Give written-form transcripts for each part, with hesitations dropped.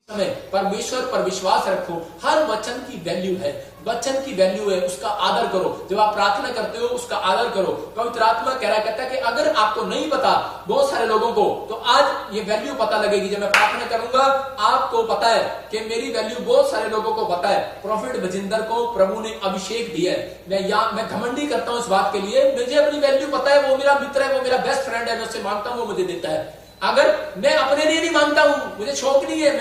समय परमेश्वर पर विश्वास रखो। हर वचन की वैल्यू है, वचन की वैल्यू है, उसका आदर करो। जब आप प्रार्थना करते हो उसका आदर करो। पवित्र आत्मा कहता है कि अगर आपको नहीं पता बहुत सारे लोगों को, तो आज ये वैल्यू पता लगेगी। जब मैं प्रार्थना करूंगा आपको पता है कि मेरी वैल्यू बहुत सारे लोगों को पता है। प्रॉफिट बजिंदर को प्रभु ने अभिषेक दिया है। मैं घमंडी करता हूं इस बात के लिए, मुझे अपनी वैल्यू पता है। वो मेरा मित्र है, वो मेरा बेस्ट फ्रेंड है, मैं उससे मांगता हूं वो मुझे देता है। अगर मैं अपने लिए नहीं मांगता हूं, मुझे शौक नहीं है,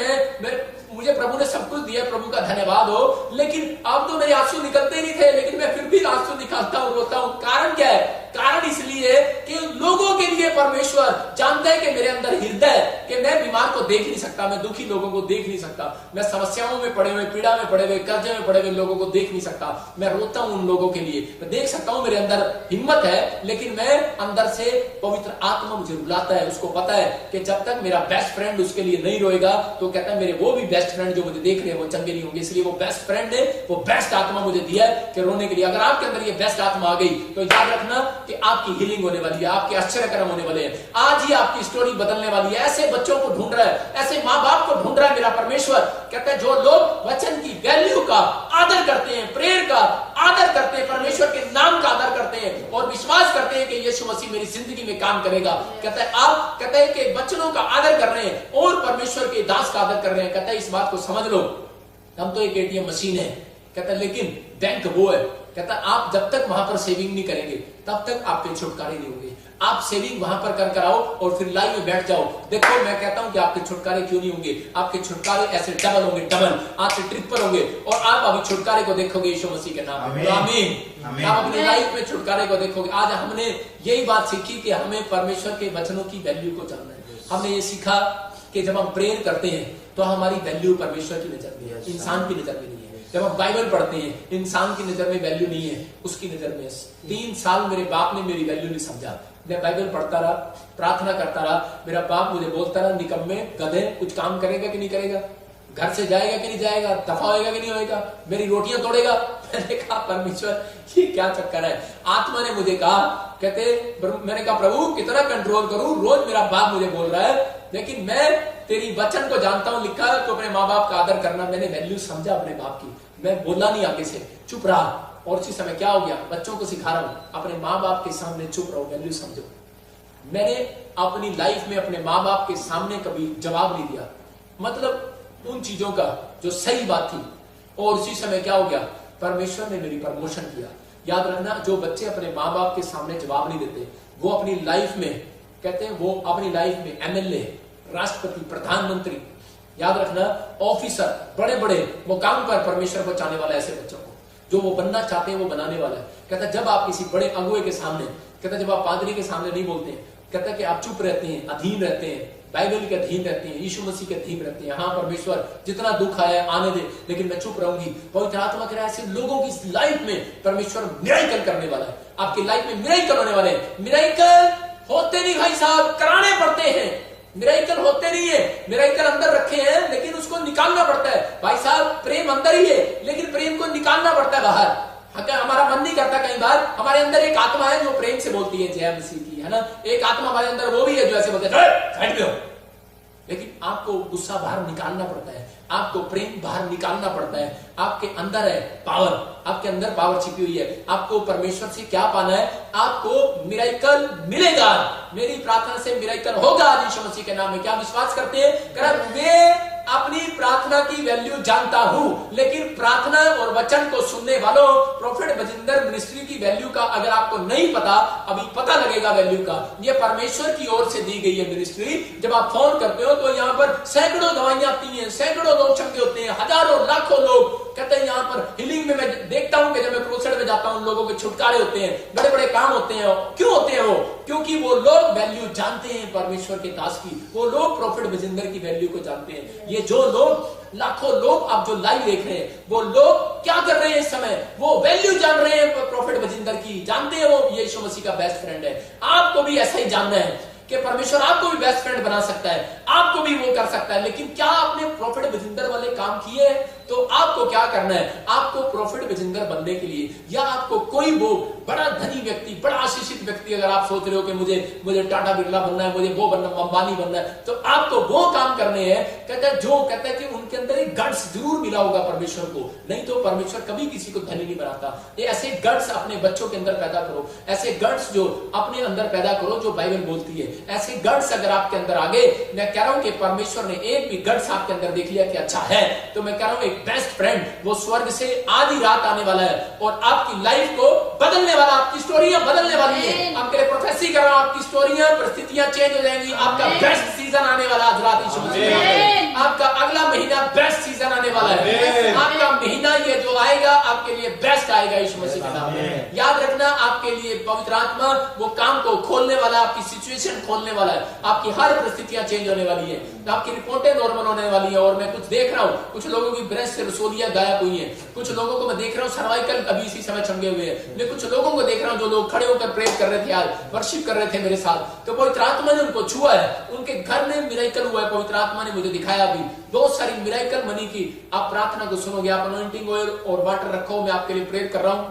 मुझे प्रभु ने सब कुछ दिया, प्रभु का धन्यवाद हो, लेकिन अब तो मेरे आंसू निकलते नहीं थे, लेकिन मैं फिर भी आंसू निकालता हूं, रोता हूं। कारण क्या है? कारण इसलिए कि लोगों के लिए परमेश्वर जानता है कि मेरे अंदर हृदय है, कि मैं बीमार को देख नहीं सकता, मैं दुखी लोगों को देख नहीं सकता, मैं समस्याओं में पड़े हुए, पीड़ा में पड़े हुए, कर्जे में पड़े हुए लोगों को देख नहीं सकता। मैं रोता हूं उन लोगों के लिए। मैं देख सकता हूं मेरे अंदर हिम्मत है, लेकिन मैं अंदर से पवित्र आत्मा मुझे रुलाता है। उसको पता है कि जब तक मेरा बेस्ट फ्रेंड उसके लिए नहीं रोएगा, तो कहता है मेरे वो भी बेस्ट फ्रेंड जो मुझे देख रहे हैं वो चंगे नहीं होंगे। इसलिए वो बेस्ट फ्रेंड है, वो बेस्ट आत्मा मुझे दिया है कि रोने के लिए। अगर आपके अंदर ये बेस्ट आत्मा आ गई तो याद रखना कि आपकी हीलिंग होने वाली है, आपके आश्चर्य कर्म होने वाले हैं। आज ही आपकी स्टोरी बदलने वाली है। ऐसे बच्चों को ढूंढ रहा है, ऐसे माँ बाप को ढूंढ रहा है मेरा परमेश्वर। कहता है जो लोग वचन की वैल्यू का आदर करते हैं, प्रेयर का आदर करते हैं, परमेश्वर के नाम का आदर करते हैं और विश्वास करते हैं कि यीशु मसीह मेरी जिंदगी में काम करेगा। कहता है आप, कहता है कि वचनों का आदर कर रहे हैं और परमेश्वर के दास का आदर कर रहे हैं। कहता है इस बात को समझ लो, हम तो एक एटीएम मशीन है। कहता है लेकिन बैंक वो है। कहता है आप जब तक वहां पर सेविंग नहीं करेंगे तब तक आपके छुटकारे नहीं होंगे। आप सेविंग वहां पर कर कराओ और फिर लाइन में बैठ जाओ। देखो मैं कहता हूं कि आपके छुटकारे क्यों नहीं होंगे? आपके छुटकारे ऐसे डबल होंगे, डबल आपसे ट्रिपल होंगे, और आप अभी छुटकारे को देखोगे यीशु मसीह के नाम में। आमीन। आप अपनी लाइफ में छुटकारे को देखोगे। आज हमने यही बात सीखी कि हमें परमेश्वर के वचनों की वैल्यू को जानना है। हमने ये सीखा कि जब हम प्रेयर करते हैं तो हमारी वैल्यू परमेश्वर की नजर में है, इंसान की नजर में नहीं है। जब हम बाइबल पढ़ते हैं इंसान की नजर में वैल्यू नहीं है, उसकी नजर में। 3 साल मेरे बाप ने मेरी वैल्यू नहीं समझा। मैं बाइबल पढ़ता रहा, प्रार्थना करता रहा, मेरा बाप मुझे बोलता रहा निकम्मे गधे, कुछ काम करेगा कि नहीं करेगा, घर से जाएगा कि नहीं जाएगा, दफा होएगा कि नहीं होएगा, मेरी रोटियां तोड़ेगा। मैंने कहा परमेश्वर ये क्या चक्कर है? आत्मा ने मुझे कहा, मैंने कहा प्रभु कितना कंट्रोल करूं, रोज मेरा बाप मुझे बोल रहा है, लेकिन मैं तेरी वचन को जानता हूं, लिखा है तो अपने माँ बाप का आदर करना। मैंने वैल्यू समझा अपने बाप की, मैं बोला नहीं आगे से, चुप रहा। और उसी समय क्या हो गया, बच्चों को सिखा रहा हूं अपने माँ बाप के सामने चुप रहो, वैल्यू समझो। मैंने अपनी लाइफ में अपने माँ बाप के सामने कभी जवाब नहीं दिया, मतलब उन चीजों का जो सही बात थी। और उसी समय क्या हो गया, परमेश्वर ने मेरी प्रमोशन किया। याद रखना, जो बच्चे अपने माँ बाप के सामने जवाब नहीं देते वो अपनी लाइफ में, कहते हैं वो अपनी लाइफ में एमएलए, राष्ट्रपति, प्रधानमंत्री, याद रखना ऑफिसर, बड़े बड़े मुकाम पर परमेश्वर पहुंचाने वाला है ऐसे बच्चों को। जो वो बनना चाहते हैं वो बनाने वाला है। कहता जब आप किसी बड़े अगुए के सामने, कहता जब आप पादरी के सामने नहीं बोलते हैं, कहता कि आप चुप रहते हैं, अधीन रहते हैं, बाइबल के अधीन रहते हैं, यीशु मसीह के अधीन रहते हैं। हाँ परमेश्वर जितना दुख आया आने दे, लेकिन मैं चुप रहूंगी। पवित्र आत्मा कह रहा है ऐसे लोगों की लाइफ में परमेश्वर मिरेकल करने वाला है। आपकी लाइफ में मिरेकल होने वाले हैं। मिरेकल होते नहीं भाई साहब, कराने पड़ते हैं। मिरेकल होते नहीं है, मिरेकल अंदर रखे हैं लेकिन उसको निकालना पड़ता है। भाई साहब प्रेम अंदर ही है लेकिन प्रेम को निकालना पड़ता है बाहर। अगर हमारा मन नहीं करता, कई बार हमारे अंदर एक आत्मा है जो प्रेम से बोलती है जय मसीह की, है ना। एक आत्मा हमारे अंदर वो भी है जो ऐसे बोलते है साइड में हो, लेकिन आपको गुस्सा बाहर निकालना पड़ता है, आपको प्रेम बाहर निकालना पड़ता है। आपके अंदर है पावर, आपके अंदर पावर छिपी हुई है। आपको परमेश्वर से क्या पाना है? आपको मिरेकल मिलेगा। मेरी प्रार्थना से मिरेकल होगा आज यीशु मसीह के नाम में। क्या विश्वास करते हैं? कर मैं अपनी प्रार्थना की वैल्यू जानता हूं, लेकिन प्रार्थना और वचन को सुनने वालों, प्रॉफिट बजिंदर मिनिस्ट्री की वैल्यू का अगर आपको नहीं पता, अभी पता लगेगा वैल्यू का। ये परमेश्वर की ओर से दी गई है मिनिस्ट्री। जब आप फोन करते हो तो यहाँ पर सैकड़ों दवाइयां आती हैं, सैकड़ों लोग चंगे होते हैं, हजारों लाखों लोग। कहते हैं यहाँ पर हीलिंग में मैं देखता हूं कि जब मैं क्रूसेड में जाता हूं लोगों के छुटकारे होते हैं, बड़े बड़े काम होते हैं। क्यों होते हैं वो? क्योंकि वो लोग वैल्यू जानते हैं परमेश्वर के दास की। वो लोग प्रॉफिट बजिंदर की वैल्यू को जानते हैं। ये जो लोग, लाखों लोग आप जो लाइव देख रहे हैं, वो लोग क्या कर रहे हैं इस समय? वो वैल्यू जान रहे हैं प्रॉफिट बजिंदर की, जानते हैं वो यीशु मसीह का बेस्ट फ्रेंड है। आपको भी ऐसा ही जानना है कि परमेश्वर आपको भी बेस्ट फ्रेंड बना सकता है, आपको भी वो कर सकता है। लेकिन क्या आपने प्रॉफिट बजिंदर वाले काम किए? तो आप आपको क्या करना है, आपको प्रॉफिट बिजनेस बनने के लिए, या आपको कोई वो बड़ा धनी व्यक्ति, बड़ा आशीषित व्यक्ति, अगर आप सोच रहे हो कि मुझे टाटा बिरला बनना है, मुझे वो बनना, अंबानी बनना है, तो आपको वो काम करने हैं। कहता है कि उनके अंदर एक गट्स जरूर मिला होगा परमेश्वर को, नहीं तो परमेश्वर कभी किसी को धनी नहीं बनाता। ये ऐसे गट्स अपने बच्चों के अंदर पैदा करो, ऐसे गट्स जो अपने अंदर पैदा करो जो बाइबल बोलती है। ऐसे गट्स अगर आपके अंदर आ गए, मैं कह रहा हूं कि परमेश्वर ने एक भी गट्स आपके अंदर देख लिया कि अच्छा है, तो मैं कह रहा हूं एक बेस्ट फ्रेंड वो स्वर्ग से आधी रात आने वाला है और आपकी लाइफ को बदलने वाला, आपकी स्टोरियां बदलने वाली है। आपके लिए प्रोफेसी कर रहा हूं, आपकी स्टोरियां, परिस्थितियां चेंज हो जाएंगी। आपका बेस्ट सीजन आने वाला आज रात यीशु मसीह में। आपका अगला महीना बेस्ट सीजन आने वाला है। आपका महीना ये जो आएगा आपके लिए बेस्ट आएगा यीशु मसीह के नाम में। याद रखना, आपके लिए पवित्र आत्मा वो काम को खोलने वाला, आपकी सिचुएशन खोलने वाला है। आपकी हर परिस्थितियां चेंज होने वाली है, आपकी रिपोर्टें नॉर्मल होने वाली है। और मैं कुछ देख रहा हूं, कुछ लोगों की ब्रेस्ट से रसोलियां गायब हुई हैं, कुछ लोगों को मैं देख रहा हूं सर्वाइकल अभी इसी समय चंगे हुए हैं। मैं कुछ लोगों को देख रहा हूं जो लोग खड़े होकर प्रेयर कर रहे थे, आज वर्शिप कर रहे थे मेरे साथ, तो पवित्र आत्मा ने उनको छुआ है, उनके घर में मिरेकल हुआ है। पवित्र आत्मा ने मुझे दिखाया अभी बहुत सारी मिरेकल मनी की। आप प्रार्थना को सुनोगे, आप अनॉइंटिंग ऑयल और वाटर रखो, मैं आपके लिए प्रेयर कर रहा हूं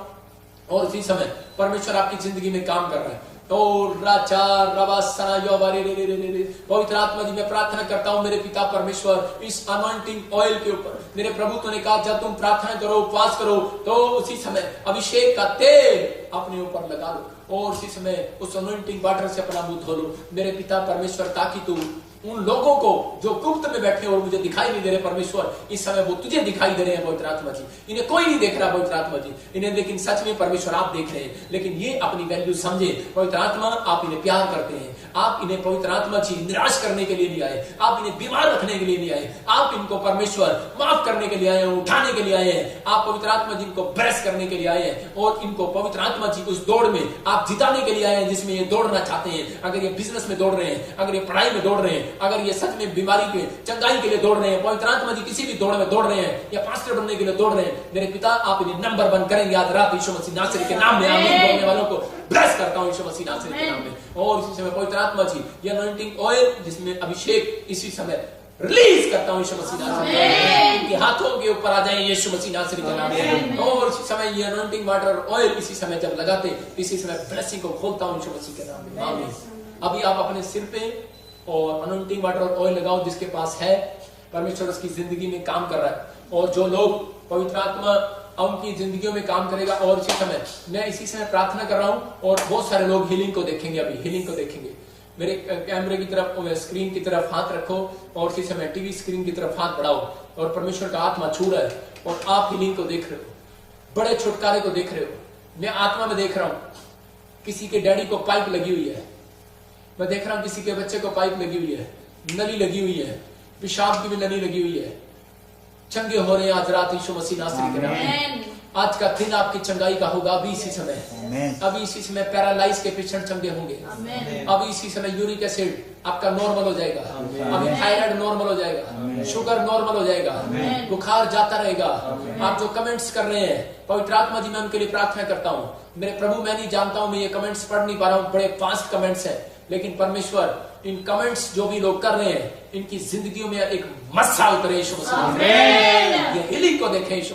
और इसी समय परमेश्वर आपकी जिंदगी में काम कर रहा है। पवित्र आत्मा जी, मैं प्रार्थना करता हूं मेरे पिता परमेश्वर, इस अनॉइंटिंग ऑयल के ऊपर मेरे प्रभु तो ने कहा जब तुम प्रार्थना करो, उपवास करो, तो उसी समय अभिषेक का तेल अपने ऊपर लगा लो और उसी समय उस अनॉइंटिंग वाटर से अपना मुंह धो लो मेरे पिता परमेश्वर, ताकि तू उन लोगों को जो गुप्त में बैठे और मुझे दिखाई नहीं दे रहे परमेश्वर, इस समय वो तुझे दिखाई दे रहे हैं पवित्र आत्मा जी। इन्हें कोई नहीं देख रहा पवित्र आत्मा जी, इन्हें लेकिन सच में परमेश्वर आप देख रहे हैं। लेकिन ये अपनी वैल्यू समझे पवित्र आत्मा, आप इन्हें प्यार करते हैं, आप इन्हें पवित्र आत्मा जी निराश करने के लिए नहीं आए, आप इन्हें बीमार रखने के लिए नहीं आए, आप इनको परमेश्वर माफ करने के लिए आए हैं, उठाने के लिए आए हैं। आप पवित्र आत्मा जी इनको ब्लेस करने के लिए आए हैं और इनको पवित्र आत्मा जी उस दौड़ में आप जिताने के लिए आए हैं जिसमें ये दौड़ना चाहते हैं। अगर ये बिजनेस में दौड़ रहे हैं, अगर ये पढ़ाई में दौड़ रहे हैं, अगर ये सच में बीमारी के चंगाई के लिए दौड़ रहे हैं, पवित्र आत्मा जी किसी भी दौड़ में दौड़ रहे हैं या पास्टर बनने के लिए दौड़ रहे हैं, मेरे पिता आप इन्हें नंबर 1 करेंगे आज रात यीशु मसीह नासरी के नाम में। आमीन। बोलने वालों को ब्लेस करता हूं यीशु मसीह नासरी के नाम में। और इसी समय पवित्र आत्मा जी ये अनॉइंटिंग ऑयल जिसमें अभिषेक इसी समय रिलीज करता हूं यीशु मसीह नासरी के हाथों के ऊपर आ जाए यीशु मसीह नासरी के नाम में। और इसी समय ये अनॉइंटिंग वाटर ऑयल इसी समय जब लगाते इसी समय ब्लेसिंग को खोलता हूं यीशु मसीह के नाम में। आमीन। अभी आप अपने सिर पे और अनॉइंटिंग वाटर और ऑयल लगाओ जिसके पास है, परमेश्वर उसकी जिंदगी में काम कर रहा है। और जो लोग पवित्र आत्मा उनकी जिंदगियों में काम करेगा। और इसी समय मैं इसी समय प्रार्थना कर रहा हूं और बहुत सारे लोग हीलिंग को देखेंगे, अभी हीलिंग को देखेंगे। मेरे कैमरे की तरफ, स्क्रीन की तरफ हाथ रखो और इसी समय टीवी स्क्रीन की तरफ हाथ बढ़ाओ और परमेश्वर का आत्मा छू रहा है और आप हीलिंग को देख रहे हो, बड़े छुटकारे को देख रहे हो। मैं आत्मा में देख रहा हूं किसी के डैडी को पाइप लगी हुई है, मैं देख रहा हूं किसी के बच्चे को पाइप लगी हुई है, नली लगी हुई है, पेशाब की भी नली लगी हुई है। चंगे हो रहे हैं आज रात यीशु मसीह नासरी के नाम में। आज का दिन आपकी चंगाई का होगा अभी इसी समय। अभी इसी समय पैरालाइज के पेशेंट चंगे होंगे। अभी इसी समय यूरिक एसिड आपका नॉर्मल हो जाएगा। अभी थायराइड नॉर्मल हो जाएगा, शुगर नॉर्मल हो जाएगा, बुखार जाता रहेगा। आप जो कमेंट्स कर रहे हैं पवित्र आत्मा जी मैं उनके लिए प्रार्थना करता हूँ। मेरे प्रभु मैं नहीं जानता हूँ, मैं ये कमेंट्स पढ़ नहीं पा रहा हूँ, बड़े फास्ट कमेंट्स है, लेकिन परमेश्वर इन कमेंट्स जो भी लोग कर रहे हैं इनकी जिंदगियों में एक मस्सा उतरे यीशु मसीह। ये हीलिंग को देखें यीशु।